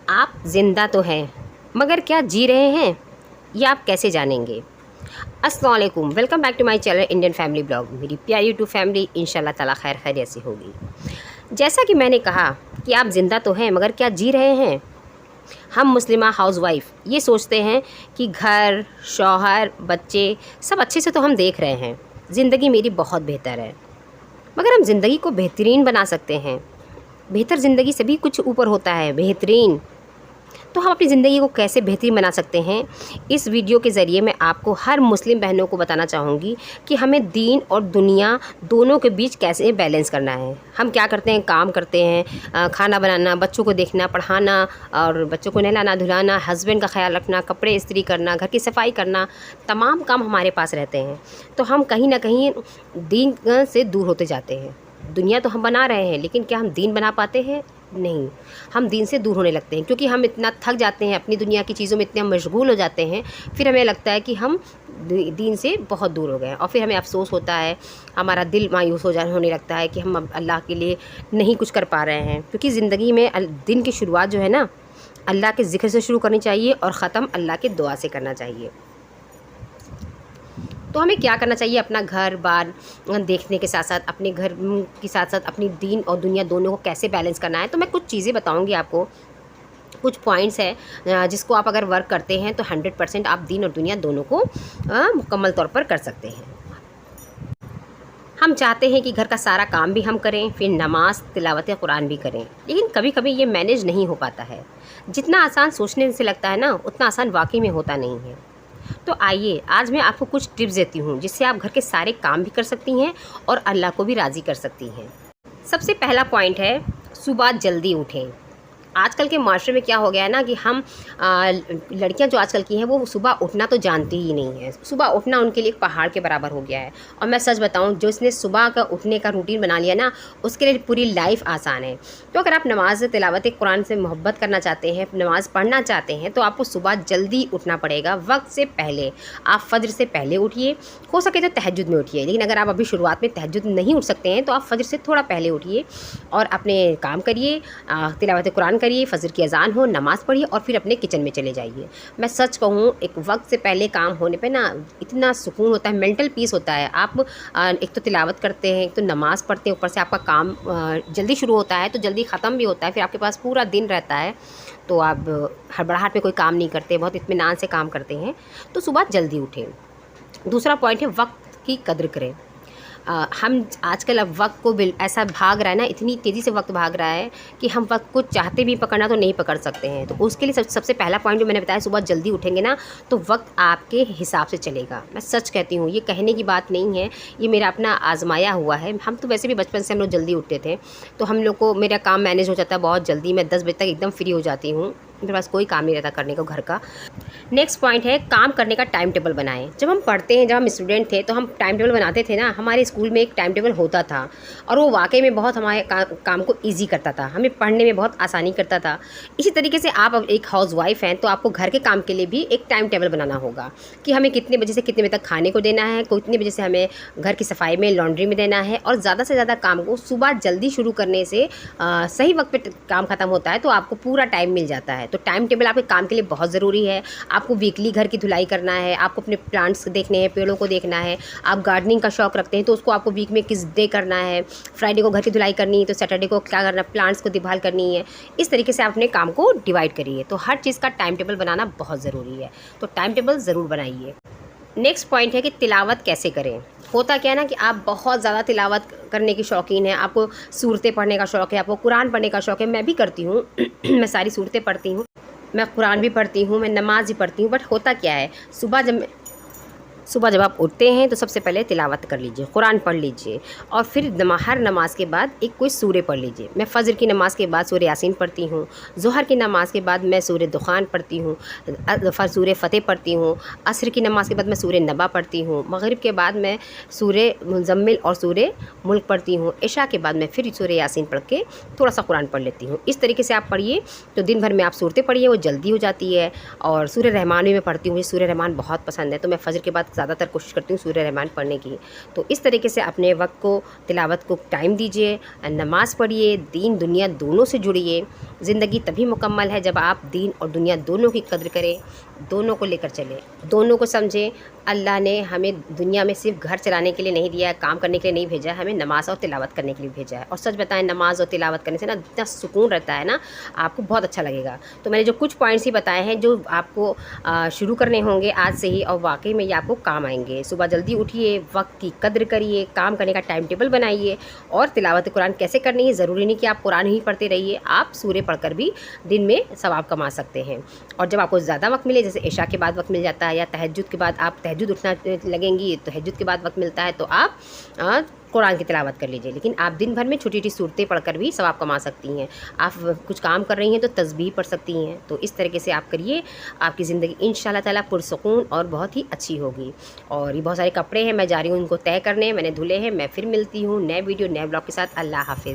आप ज़िंदा तो हैं मगर क्या जी रहे हैं, ये आप कैसे जानेंगे। अस्सलाम वालेकुम, welcome back to my channel Indian family blog. मेरी प्यारी यूट्यूब फैमिली इंशाल्लाह ताला खैर खैरियत से होगी। जैसा कि मैंने कहा कि आप ज़िंदा तो हैं मगर क्या जी रहे हैं। हम मुस्लिमा हाउसवाइफ ये सोचते हैं कि घर, शौहर, बच्चे सब अच्छे से तो हम देख रहे हैं, ज़िंदगी मेरी बहुत बेहतर है। मगर हम ज़िंदगी को बेहतरीन बना सकते हैं। बेहतर ज़िंदगी से भी कुछ ऊपर होता है, बेहतरीन। तो हम अपनी ज़िंदगी को कैसे बेहतरीन बना सकते हैं, इस वीडियो के ज़रिए मैं आपको, हर मुस्लिम बहनों को बताना चाहूँगी कि हमें दीन और दुनिया दोनों के बीच कैसे बैलेंस करना है। हम क्या करते हैं, काम करते हैं, खाना बनाना, बच्चों को देखना, पढ़ाना और बच्चों को नहलाना धुलाना, हस्बैंड का ख्याल रखना, कपड़े इस्त्री करना, घर की सफाई करना, तमाम काम हमारे पास रहते हैं। तो हम कहीं ना कहीं दीन से दूर होते जाते हैं। दुनिया तो हम बना रहे हैं, लेकिन क्या हम दीन बना पाते हैं? नहीं, हम दीन से दूर होने लगते हैं, क्योंकि हम इतना थक जाते हैं, अपनी दुनिया की चीज़ों में इतने मशगूल हो जाते हैं। फिर हमें लगता है कि हम दीन से बहुत दूर हो गए हैं, और फिर हमें अफसोस होता है, हमारा दिल मायूस होने लगता है कि हम अब अल्लाह के लिए नहीं कुछ कर पा रहे हैं। क्योंकि ज़िंदगी में दिन की शुरुआत जो है ना, अल्लाह के ज़िक्र से शुरू करनी चाहिए और ख़त्म अल्लाह के दुआ से करना चाहिए। तो हमें क्या करना चाहिए, अपना घर बार देखने के साथ साथ, अपने घर के साथ साथ अपनी दीन और दुनिया दोनों को कैसे बैलेंस करना है। तो मैं कुछ चीज़ें बताऊंगी आपको, कुछ पॉइंट्स है जिसको आप अगर वर्क करते हैं तो 100% आप दीन और दुनिया दोनों को मुकम्मल तौर पर कर सकते हैं। हम चाहते हैं कि घर का सारा काम भी हम करें, फिर नमाज तिलावत कुरान भी करें, लेकिन कभी कभी ये मैनेज नहीं हो पाता है। जितना आसान सोचने से लगता है ना, उतना आसान वाकई में होता नहीं है। तो आइए आज मैं आपको कुछ टिप्स देती हूँ, जिससे आप घर के सारे काम भी कर सकती हैं और अल्लाह को भी राज़ी कर सकती हैं। सबसे पहला पॉइंट है, सुबह जल्दी उठें। आजकल के माशरे में क्या हो गया है ना कि हम लड़कियां जो आजकल की हैं वो सुबह उठना तो जानती ही नहीं है। सुबह उठना उनके लिए एक पहाड़ के बराबर हो गया है। और मैं सच बताऊं, जो इसने सुबह का उठने का रूटीन बना लिया ना, उसके लिए पूरी लाइफ आसान है। तो अगर आप नमाज तिलावत कुरान से मोहब्बत करना चाहते हैं, नमाज़ पढ़ना चाहते हैं, तो आपको सुबह जल्दी उठना पड़ेगा, वक्त से पहले। आप फजर से पहले उठिए, हो सके तो तहज्जुद में उठिए, लेकिन अगर आप अभी शुरुआत में तहज्जुद नहीं उठ सकते हैं तो आप फजर से थोड़ा पहले उठिए और अपने काम करिए, तिलावत कुरान करिए, फजर की अजान हो, नमाज़ पढ़िए और फिर अपने किचन में चले जाइए। मैं सच कहूँ, एक वक्त से पहले काम होने पे ना इतना सुकून होता है, मेंटल पीस होता है। आप एक तो तिलावत करते हैं, एक तो नमाज़ पढ़ते हैं, ऊपर से आपका काम जल्दी शुरू होता है तो जल्दी ख़त्म भी होता है। फिर आपके पास पूरा दिन रहता है, तो आप हड़बड़ाहट में कोई काम नहीं करते, बहुत इत्मीनान से काम करते हैं। तो सुबह जल्दी उठें। दूसरा पॉइंट है, वक्त की कदर करें। हम आजकल अब वक्त को ऐसा भाग रहा है ना, इतनी तेज़ी से वक्त भाग रहा है कि हम वक्त को चाहते भी पकड़ना तो नहीं पकड़ सकते हैं। तो उसके लिए सबसे पहला पॉइंट जो मैंने बताया, सुबह जल्दी उठेंगे ना तो वक्त आपके हिसाब से चलेगा। मैं सच कहती हूँ, ये कहने की बात नहीं है, ये मेरा अपना आजमाया हुआ है। हम तो वैसे भी बचपन से हम लोग जल्दी उठते थे, तो हम लोग को मेरा काम मैनेज हो जाता है बहुत जल्दी। मैं 10 बजे तक एकदम फ्री हो जाती हूँ, मेरे पास कोई काम नहीं रहता करने को घर का। नेक्स्ट पॉइंट है, काम करने का टाइम टेबल बनाएं। जब हम पढ़ते हैं, जब हम स्टूडेंट थे तो हम टाइम टेबल बनाते थे ना, हमारे स्कूल में एक टाइम टेबल होता था और वो वाकई में बहुत हमारे काम को ईजी करता था, हमें पढ़ने में बहुत आसानी करता था। इसी तरीके से आप अब एक हाउसवाइफ हैं तो आपको घर के काम के लिए भी एक टाइम टेबल बनाना होगा कि हमें कितने बजे से कितने बजे तक खाने को देना है, कितने बजे से हमें घर की सफाई में, लॉन्ड्री में देना है। और ज़्यादा से ज़्यादा काम को सुबह जल्दी शुरू करने से सही वक्त पर काम ख़त्म होता है, तो आपको पूरा टाइम मिल जाता है। तो टाइम टेबल आपके काम के लिए बहुत ज़रूरी है। आपको वीकली घर की धुलाई करना है, आपको अपने प्लांट्स देखने हैं, पेड़ों को देखना है। आप गार्डनिंग का शौक़ रखते हैं तो उसको आपको वीक में किस डे करना है। फ्राइडे को घर की धुलाई करनी है तो सैटरडे को क्या करना, प्लांट्स को देखभाल करनी है। इस तरीके से आप अपने काम को डिवाइड करिए। तो हर चीज़ का टाइम टेबल बनाना बहुत ज़रूरी है, तो टाइम टेबल ज़रूर बनाइए। नेक्स्ट पॉइंट है कि तिलावत कैसे करें। होता क्या है ना कि आप बहुत ज़्यादा तिलावत करने की शौकीन हैं, आपको सूरतें पढ़ने का शौक़ है, आपको कुरान पढ़ने का शौक़ है। मैं भी करती हूँ मैं सारी सूरतें पढ़ती हूँ, मैं कुरान भी पढ़ती हूँ, मैं नमाज़ भी पढ़ती हूँ। बट होता क्या है, सुबह जब आप उठते हैं तो सबसे पहले तिलावत कर लीजिए, कुरान पढ़ लीजिए और फिर हर नमाज़ के बाद एक कोई सूरे पढ़ लीजिए। मैं फ़जर की नमाज़ के बाद सूरे यासीन पढ़ती हूँ, ज़ोहर की नमाज़ के बाद मैं सूरे दुखान पढ़ती हूँ, सूरे फ़तेह पढ़ती हूँ, असर की नमाज़ के बाद मैं सूरे नबा पढ़ती हूँ, मगरिब के बाद मैं सूरे मुज़म्मिल और सूरे मुल्क पढ़ती हूँ, इशा के बाद मैं फिर सूरे यासीन पढ़ के थोड़ा सा कुरान पढ़ लेती हूँ। इस तरीके से आप पढ़िए तो दिन भर में आप सूरतें पढ़िए, वो जल्दी हो जाती है। और सूरे रहमान भी मैं पढ़ती हूँ, मुझे सूरे रहमान बहुत पसंद है, तो मैं फ़जर के बाद ज़्यादातर कोशिश करती हूँ सूरह रहमान पढ़ने की। तो इस तरीके से अपने वक्त को, तिलावत को टाइम दीजिए, नमाज़ पढ़िए, दीन दुनिया दोनों से जुड़िए ज़िंदगी तभी मुकम्मल है जब आप दीन और दुनिया दोनों की कद्र करें, दोनों को लेकर चलें, दोनों को समझें। अल्लाह ने हमें दुनिया में सिर्फ घर चलाने के लिए नहीं दिया है, काम करने के लिए नहीं भेजा है, हमें नमाज़ और तिलावत करने के लिए भेजा है। और सच बताएं, नमाज़ और तिलावत करने से ना इतना सुकून रहता है ना, आपको बहुत अच्छा लगेगा। तो मैंने जो कुछ पॉइंट्स ही बताए हैं जो आपको शुरू करने होंगे आज से ही, और वाकई में ये आपको काम आएंगे। सुबह जल्दी उठिए, वक्त की कद्र करिए, काम करने का टाइम टेबल बनाइए, और तिलावत कुरान कैसे करनी है, ज़रूरी नहीं कि आप कुरान ही पढ़ते रहिए, आप सूरे पढ़कर भी दिन में सवाब कमा सकते हैं। और जब आपको ज़्यादा वक्त मिले, जैसे इशा के बाद वक्त मिल जाता है, या तहज्जुद के बाद आप तहज्जुद उठना लगेंगी, तो तहज्जुद के बाद वक्त मिलता है, तो आप कुरान की तिलावत कर लीजिए। लेकिन आप दिन भर में छोटी-छोटी सूरतें पढ़कर भी सवाब कमा सकती हैं। आप कुछ काम कर रही हैं तो तस्बीह पढ़ सकती हैं। तो इस तरीके से आप करिए, आपकी ज़िंदगी इंशाल्लाह ताला पुरसुकून और बहुत ही अच्छी होगी। और ये बहुत सारे कपड़े हैं, मैं जा रही हूँ इनको तय करने, मैंने धुले हैं। मैं फिर मिलती हूँ नए वीडियो नए ब्लॉग के साथ। अल्लाह हाफ़िज़।